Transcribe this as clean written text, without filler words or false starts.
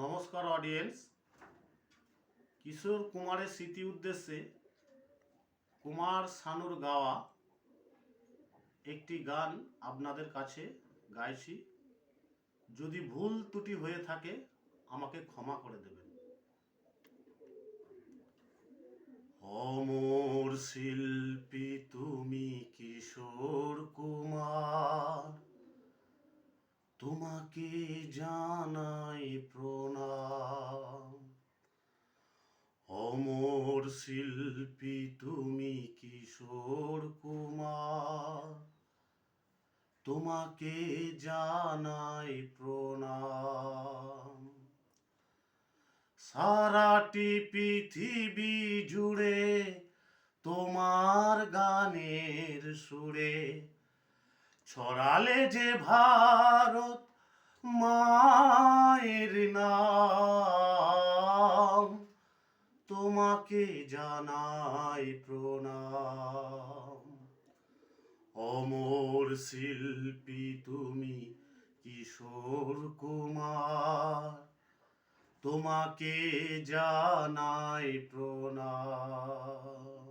নমস্কার অডিয়েন্স। কিশোর কুমারের স্মৃতি উদ্দেশ্যে কুমার শানুর গাওয়া একটি গান আপনাদের কাছে গাইছি। যদি ভুল ত্রুটি হয়ে থাকে আমাকে ক্ষমা করে দেবেন। অমর শিল্পী তুমি কিশোর কুমার, তোমাকে জানাই প্রণাম। অমর শিল্পী তুমি কিশোর কুমার, তোমাকে জানাই প্রণাম। সারাটি পৃথিবী জুড়ে তোমার গানের সুরে ছড়ালে যে ভারত মায়ের নাম, তোমাকে জানাই প্রণাম। অমর শিল্পী তুমি কিশোর কুমার, তোমাকে জানাই প্রণাম।